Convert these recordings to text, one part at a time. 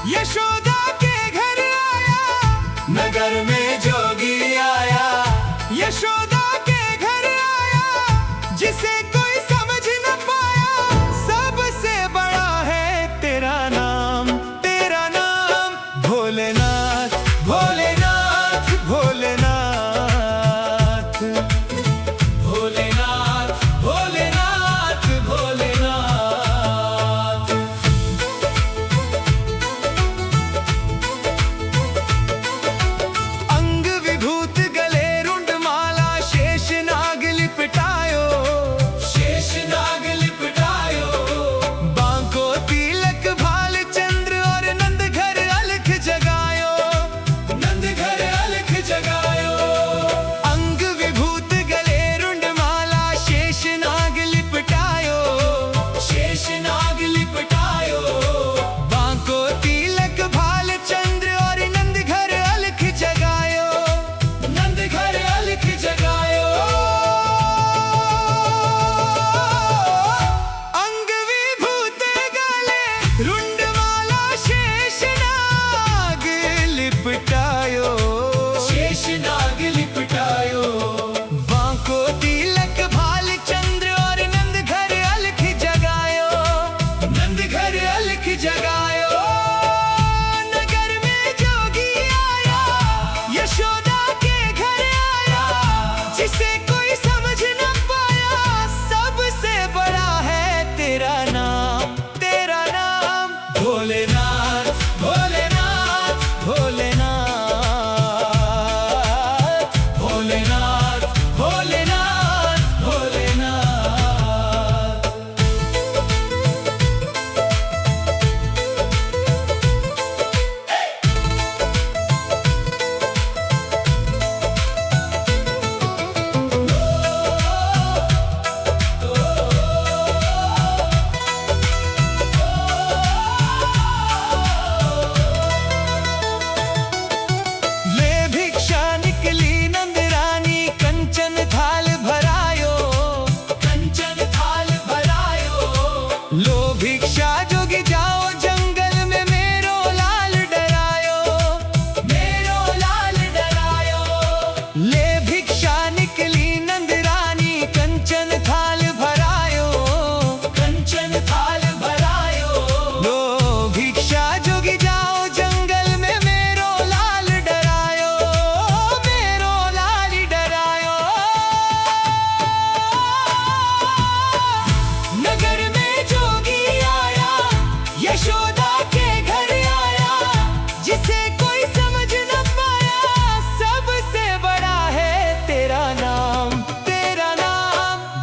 यशोदा के घर आया, नगर में जोगी आया, यशोदा के घर आया, जिसे कोई समझ न पाया। सबसे बड़ा है तेरा नाम भोलेनाथ, भोलेनाथ, भोलेनाथ, भोलेनाथ, भोलेनाथ, भोलेनाथ। अंग विभूत गले रुंड माला, शेष नाग लिपटायो, शेष नाग लिपटायो। बांको तिलक भाल चंद्र और नंद घर अलख जगायो, नंद घर अलख जगायो। अंग विभूत गले रुंड माला, शेष नाग लिपटायो, शेष नाग लिपटायो। बांको तिलक भाल चंद्र और नंद घर अलख जगायो, नंद घर अलख जगायो। अंग विभूत गले रुंड माला, शेष नाग लिपटायो, शेष नाग लिपटायो। बांको तिलक भाल चंद्र और नंद घर अलख जगायो, नंद घर अलख जगायो। नगर में जोगी आया, यशोदा के घर आया, जिसे कोई समझ न पाया। सबसे बड़ा है तेरा नाम भोलेनाथ, भोलेनाथ, भोलेनाथ, भोलेनाथ, भोलेनाथ, भोलेनाथ। ले भिक्षा निकली नंद रानी, कंचन थाल भरायो, कंचन थाल भरायो। लो भिक्षा जोगी जाओ जंगल में, मेरो लाल डरायो, मेरो लाल डरायो। ले भिक्षा निकली नंद रानी, कंचन थाल भरायो, कंचन थाल भरायो। लो भिक्षा जोगी जाओ जंगल में, मेरो लाल डरायो, मेरो लाल डरायो। नगर में जोगी आया, यशोदा के घर आया, जिसे कोई समझ न पाया। सबसे बड़ा है तेरा नाम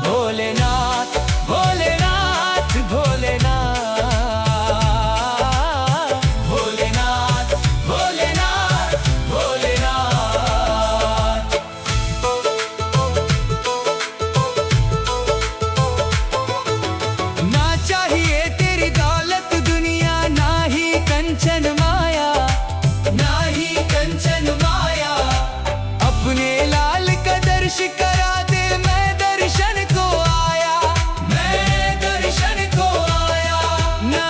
भोलेनाथ, भोलेनाथ, भोलेनाथ, भोलेनाथ, भोलेनाथ, भोलेनाथ। ना चाहिए तेरी दौलत दुनिया, ना ही कंचन माया, ना ही कंचन माया। अपने लाल का दर्श करा दे, मैं दर्शन को आया, मैं दर्शन को आया। ना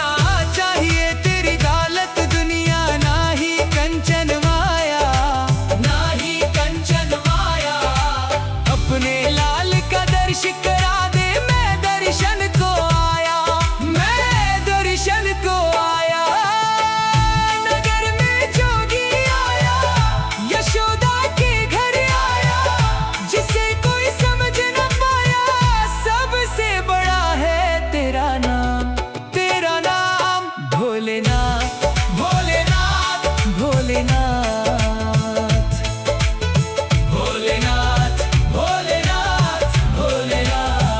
चाहिए तेरी दौलत दुनिया, ना ही कंचन माया, ना ही कंचन माया। अपने लाल का दर्श करा दे, मैं दर्शन को आया, मैं दर्शन को आया। नगर में जोगी आया, यशोदा के घर आया, जिसे कोई समझ न पाया। सबसे बड़ा है तेरा नाम भोलेनाथ, भोलेनाथ, भोलेनाथ, भोलेनाथ, भोलेनाथ, भोलेनाथ।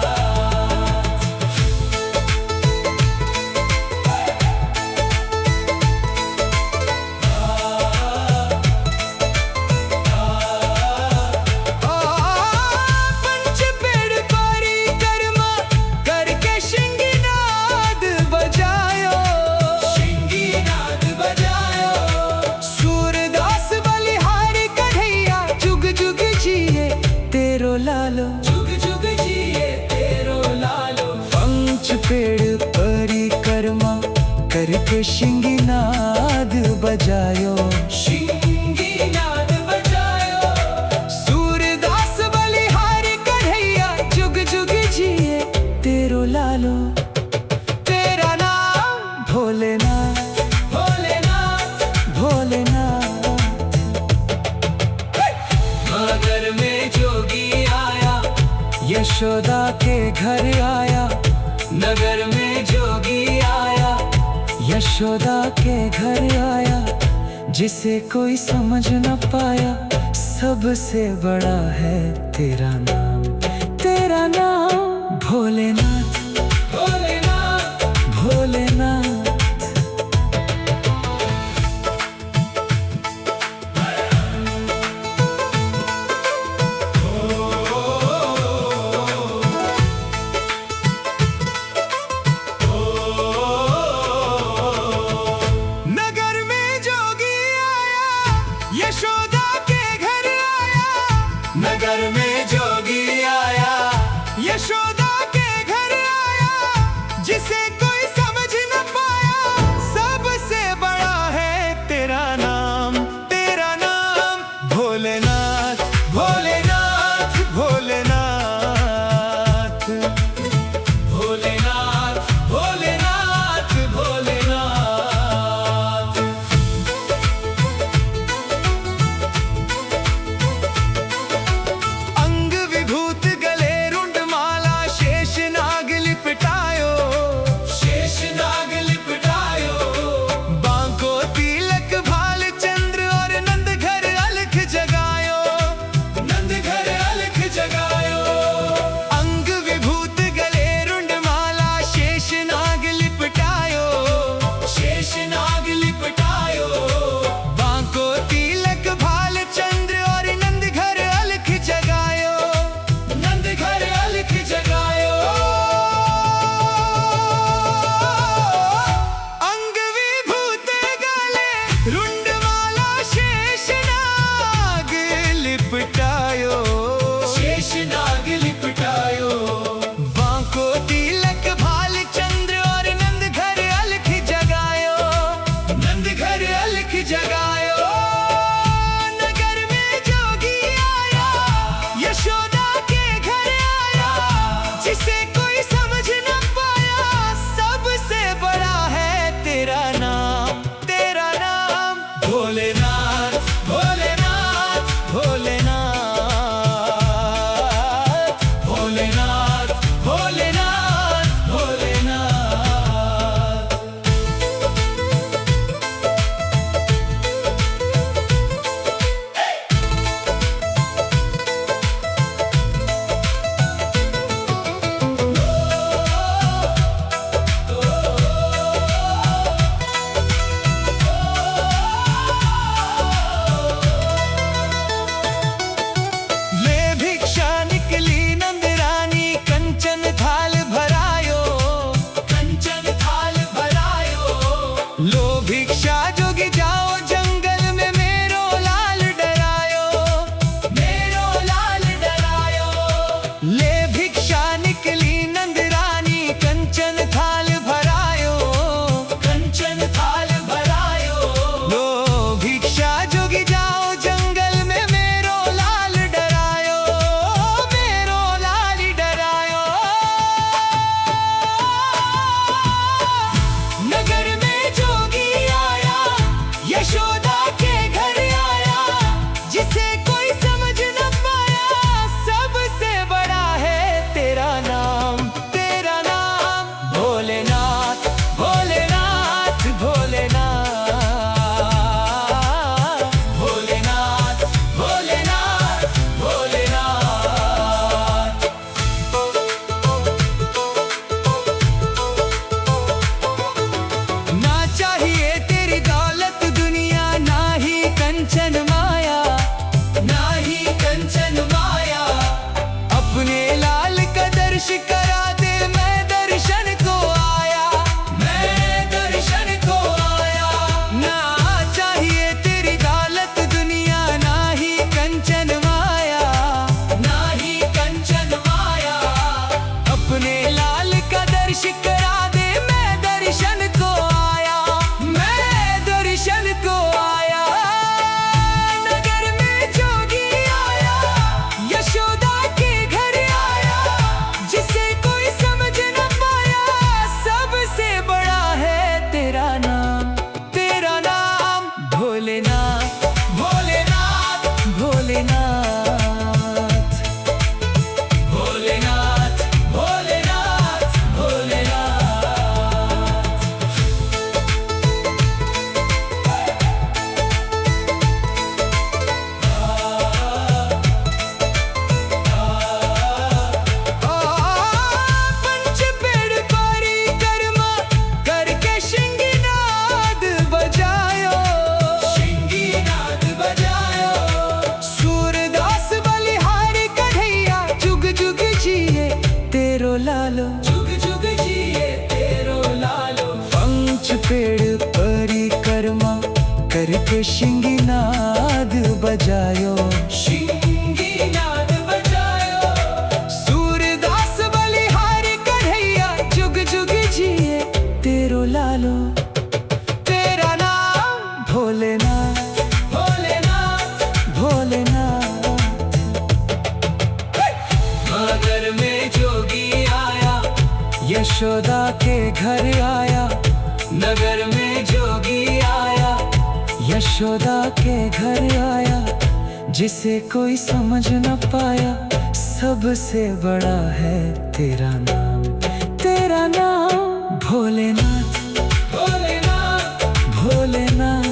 जिए तेरो लालो। पंच पेड़ परिक्रमा करके शिंगीनाद बजायो, शिंगीनाद बजायो। सूरदास बलिहारी कन्हैया जुग जुग जिए तेरो लालो। तेरा नाम भोलेनाथ, भोलेनाथ, भोलेनाथ। नगर में जोगी आया, यशोदा के घर आया। नगर में जोगी आया, यशोदा के घर आया। जिसे कोई समझ न पाया, सबसे बड़ा है तेरा नाम। तेरा नाम भोलेनाथ, भोलेनाथ, भोलेनाथ। यशोदा के घर आया, नगर में जोगी आया। यशोदा के घर आया, जिसे कोई समझ न पाया, सबसे बड़ा है तेरा नाम। तेरा नाम भोलेनाथ, भोलेनाथ, भोलेनाथ, भोलेनाथ, भोलेनाथ, भोलेनाथ। अंग विभूत गले रुंड माला, शेष नाग लिपटायो, शेष नाग लिपटायो। बांको तिलक भाल चंद्र और नंद घर अलख जगायो, नंद घर अलख जगायो। अंग विभूत गले रुंड माला, शेष नाग लिपटायो, शेष नाग लिपटायो। बांको तिलक भाल चंद्र और नंद घर अलख जगायो, नंद घर अलख जगायो। अंग विभूत गले रुंड माला, शेष नाग लिपटायो, शेष नाग लिपटायो। बांको तिलक भाल चंद्र और नंद घर अलख जगायो, नंद घर अलख जगायो। नगर में जोगी आया, यशोदा के घर आया। जिसे कोई समझ न पाया, सबसे बड़ा है तेरा नाम। तेरा नाम भोलेनाथ, भोलेनाथ, भोलेनाथ, भोलेनाथ, भोलेनाथ, भोलेनाथ। ले भिक्षा निकली नंद रानी, कंचन थाल भरायो, कंचन थाल भरायो। लो भिक्षा जोगी जाओ जंगल में, मेरो लाल डरायो, मेरो लाल डरायो। ले भिक्षा निकली नंद रानी, कंचन थाल भरायो, कंचन थाल भरायो। लो भिक्षा जोगी जाओ जंगल में, मेरो लाल डरायो, मेरो लाल डरायो। नगर में जोगी आया, यशोदा के घर आया। जिसे कोई समझ न पाया, सबसे बड़ा है तेरा नाम। तेरा नाम भोलेनाथ, भोलेनाथ, भोलेनाथ, भोलेनाथ, भोलेनाथ, भोलेनाथ। ना चाहिए तेरी दौलत दुनिया, ना ही कंचन माया, ना ही कंचन माया। अपने लाल का दर्श करा दे, मैं दर्शन को आया, मैं दर्शन को आया। ना चाहिए तेरी दौलत दुनिया, ना ही कंचन माया, ना ही कंचन माया। तेरो लालो, जुग जुग जिए तेरो लालो। पंच पेड़ परिक्रमा करके शिंगीनाद बजायो, शिंगीनाद बजायो। सूरदास बलिहारी कन्हैया जुग जुग जिए तेरो लालो। तेरा नाम भोलेनाथ, भोलेनाथ, भोलेनाथ। नगर में जोगी आया, यशोदा के घर आया। नगर में जोगी आया, यशोदा के घर आया। जिसे कोई समझ न पाया, सबसे बड़ा है तेरा नाम, तेरा नाम भोलेनाथ, भोलेनाथ, भोलेनाथ।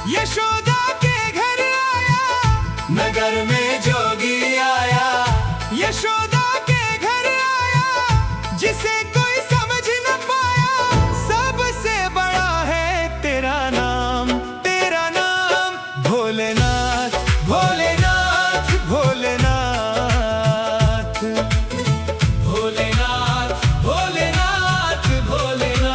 यशोदा के घर आया, नगर में जोगी आया। यशोदा के घर आया, जिसे कोई समझ न पाया, सबसे बड़ा है तेरा नाम, तेरा नाम भोलेनाथ, भोलेनाथ, भोलेनाथ, भोलेनाथ, भोलेनाथ, भोलेनाथ।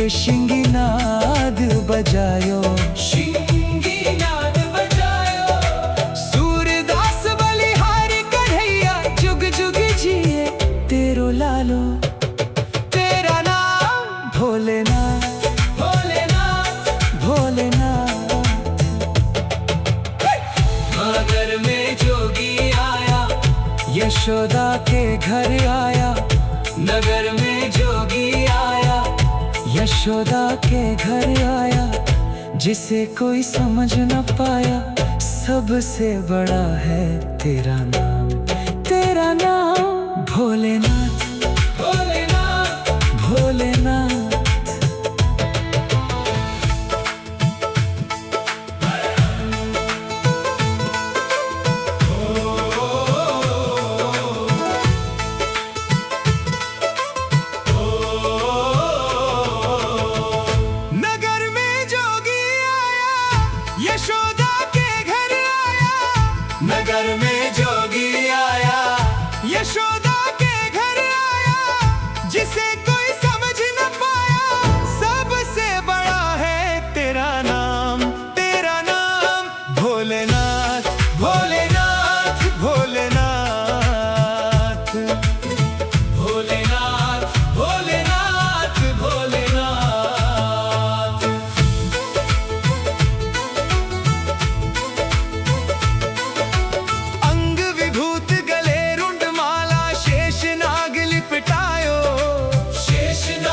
शिंगीनाद बजायो, शिंगीनाद बजायो। सूरदास बलिहारी कन्हैया जुग जुग जिए तेरो लालो। तेरा नाम भोलेनाथ, भोलेनाथ, भोलेनाथ। नगर में जोगी आया, यशोदा के घर आया। नगर में जोगी आया, यशोदा के घर आया। जिसे कोई समझ न पाया, सबसे बड़ा है तेरा नाम। तेरा नाम भोलेनाथ, भोलेनाथ, भोलेनाथ। यशोदा के घर आया, नगर में जोगी आया। यशोदा के घर आया, जिसे कोई समझ न पाया, सबसे बड़ा है तेरा नाम। तेरा नाम भोलेनाथ, भोलेनाथ, भोलेनाथ, भोलेनाथ, भोलेनाथ, भोलेनाथ। शेषनाग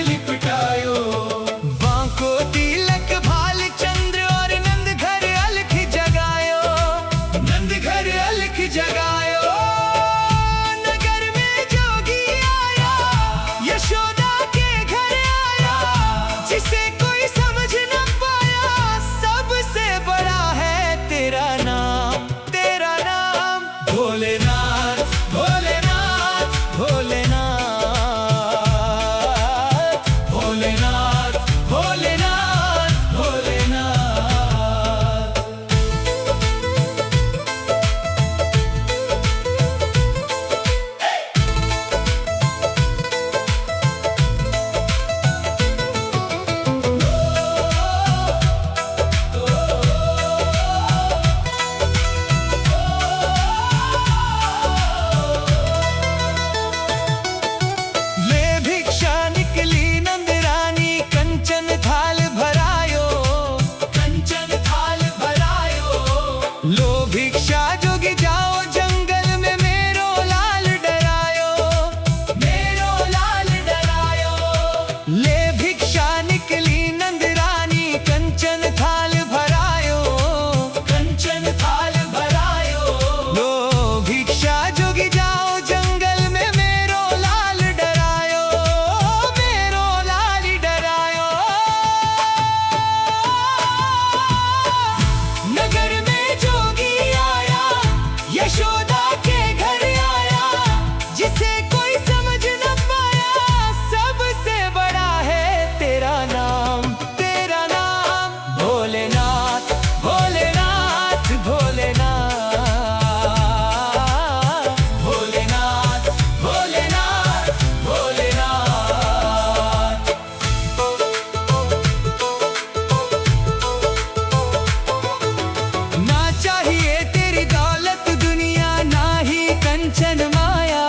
लिपटायो, बांको तिलक भाल चंद्र और नंद घर अलख जगायो। नंद घर अलख जगायो। नगर में जोगी आया, यशोदा के घर आया। जिसे कोई समझ न पाया, सबसे बड़ा है तेरा नाम। तेरा नाम भोलेनाथ, भोलेनाथ, भोलेनाथ। लो भिक्षा जोगी जाओ जंगल में, मेरो लाल डरायो, मेरो लाल डरायो। ले भिक्षा निकली नंद रानी, कंचन थाल भरायो, कंचन थाल भरायो। लो भिक्षा जोगी जाओ जंगल में, मेरो लाल डरायो, मेरो लाल डरायो। नगर में जोगी आया, यशोदा के घर आया। जिसे कोई समझ न पाया, सबसे बड़ा है तेरा नाम। तेरा नाम भोलेनाथ, भोलेनाथ, भोलेनाथ, भोलेनाथ, भोलेनाथ, भोलेनाथ। ना चाहिए तेरी दौलत दुनिया, ना ही कंचन माया।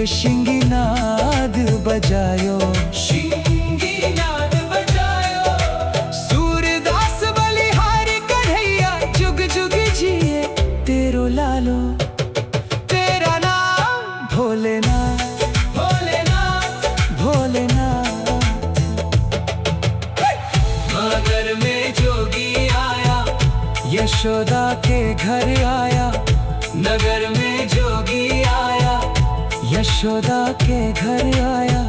शिंगीनाद बजायो, शिंगीनाद बजायो। सूरदास बलिहारी कन्हैया जुग जुग जिए तेरो लालो। तेरा नाम भोलेनाथ, भोलेनाथ, भोलेनाथ। नगर में जोगी आया, यशोदा के घर आया। नगर में जोगी आया, यशोदा के घर आया।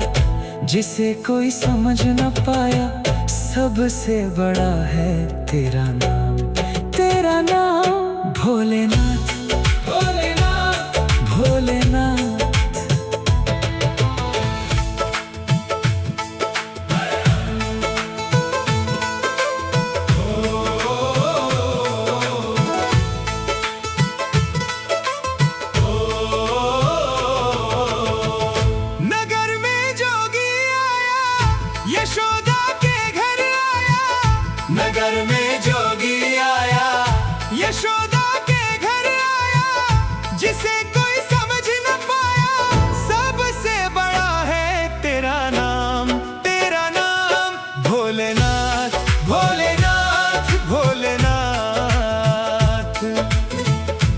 जिसे कोई समझ न पाया, सबसे बड़ा है तेरा नाम। तेरा नाम भोलेनाथ, भोलेनाथ, भोलेनाथ। यशोदा के घर आया, नगर में जोगी आया। यशोदा के घर आया, जिसे कोई समझ न पाया, सबसे बड़ा है तेरा नाम। तेरा नाम भोलेनाथ, भोलेनाथ, भोलेनाथ,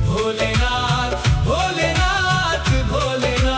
भोलेनाथ, भोलेनाथ, भोलेनाथ।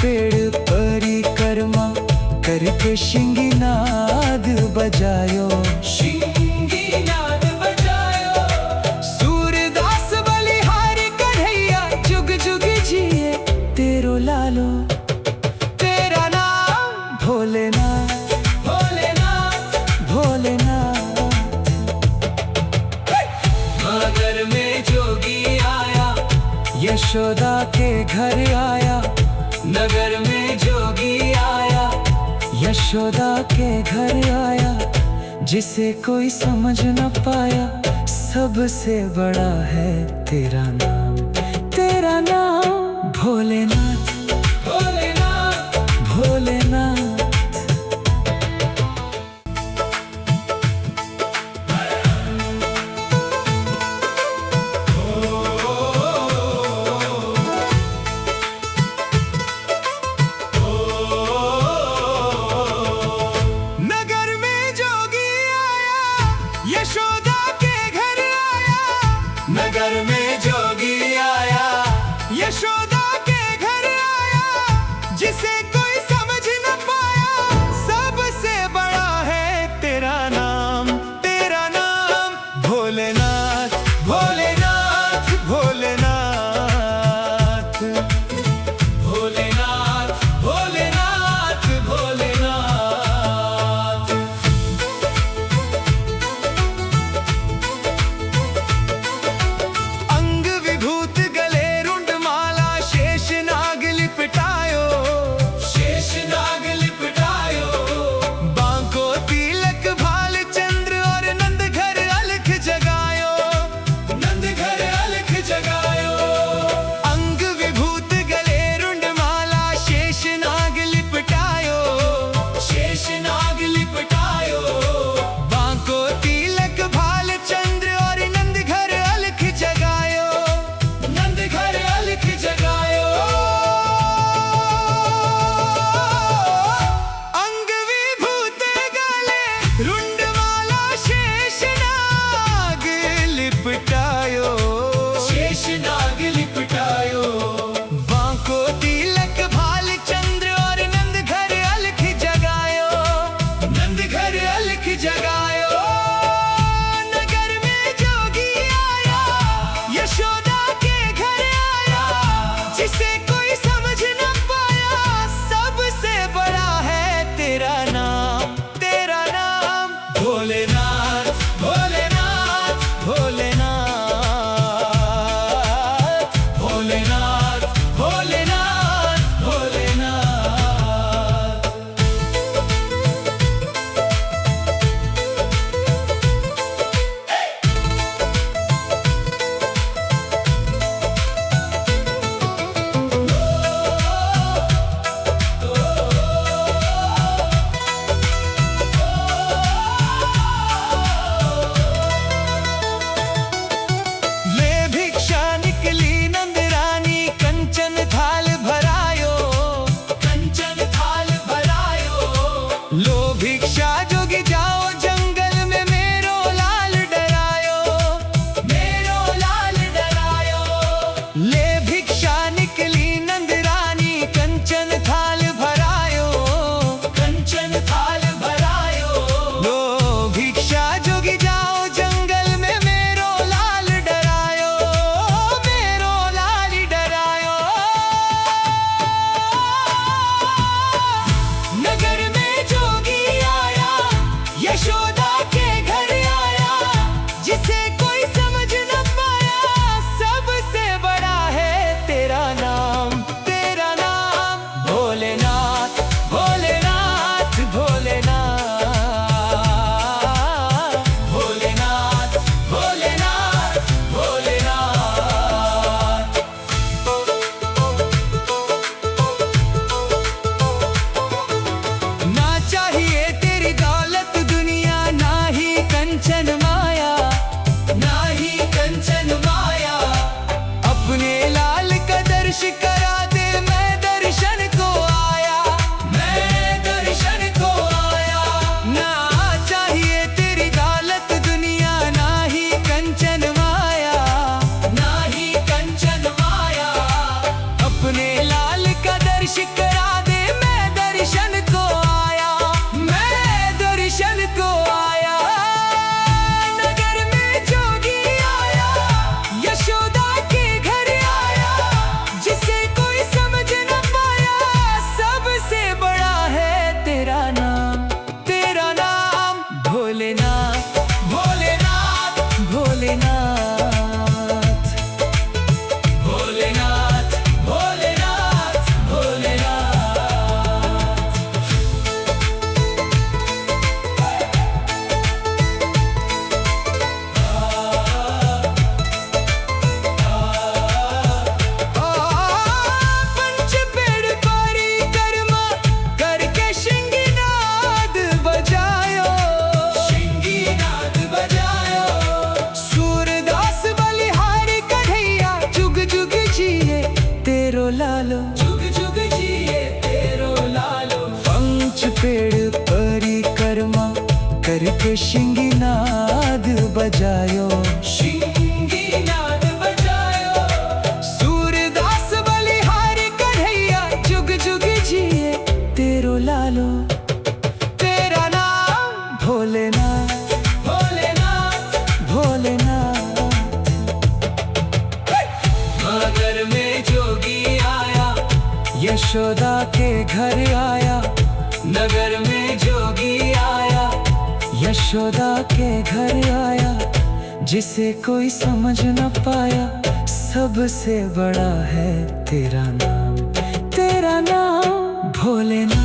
पेड़ परिक्रमा करके शिंगीनाद बजायो, शिंगीनाद बजायो। सूरदास बलिहारी कन्हैया जुग जुग जिए तेरो लालो। तेरा नाम भोलेनाथ, भोलेनाथ, भोलेनाथ। मगर में जोगी आया, यशोदा के घर आया। नगर में जोगी आया, यशोदा के घर आया। जिसे कोई समझ न पाया, सबसे बड़ा है तेरा नाम। तेरा नाम भोलेनाथ, भोलेनाथ, भोलेनाथ। यशोदा के घर आया, नगर में जोगी आया। यशोदा के घर आया, जिसे कोई समझ न पाया, सबसे बड़ा है तेरा नाम। तेरा नाम भोलेनाथ, भोलेनाथ, भोलेनाथ, भोलेनाथ, भोलेनाथ, भोलेनाथ। अंग विभूत गले रुंड माला, शेष नाग लिपटायो, शेष नाग लिपटायो। बांको तिलक भाल चंद्र और नंद घर अलख जगायो, नंद घर अलख जगायो। अंग विभूत गले रुंड माला, शेष नाग लिपटायो, शेष नाग लिपटायो। बांको तिलक भाल चंद्र और नंद घर अलख जगायो, नंद घर अलख जगायो। अंग विभूत गले रुंड माला, शेष नाग लिपटायो, शेष नाग लिपटायो। बांको तिलक भाल चंद्र और नंद घर अलख जगायो, नंद घर अलख जगायो। नगर में जोगी आया, यशोदा के घर आया। जिसे कोई समझ न पाया, सबसे बड़ा है तेरा नाम। तेरा नाम भोलेनाथ, भोलेनाथ, भोलेनाथ, भोलेनाथ, भोलेनाथ, भोलेनाथ। ले भिक्षा निकली नंद रानी, कंचन थाल भरायो, कंचन थाल भरायो। लो भिक्षा जोगी जाओ जंगल में, मेरो लाल डरायो, मेरो लाल डरायो। ले भिक्षा निकली नंद रानी, कंचन थाल भरायो, कंचन थाल भरायो। लो भिक्षा जोगी जाओ जंगल में, मेरो लाल डरायो, मेरो लाल डरायो। नगर में जोगी आया, करके शिंगीनाद बजायो, शिंगीनाद बजायो। सूरदास बलिहारी कन्हैया जुग जुग जिए तेरो लालो। तेरा नाम भोलेनाथ, भोलेनाथ, भोलेनाथ। मगर में जोगी आया, यशोदा के घर आया। नगर में जोगी आया, यशोदा के घर आया। जिसे कोई समझ न पाया, सबसे बड़ा है तेरा नाम, तेरा नाम भोलेनाथ।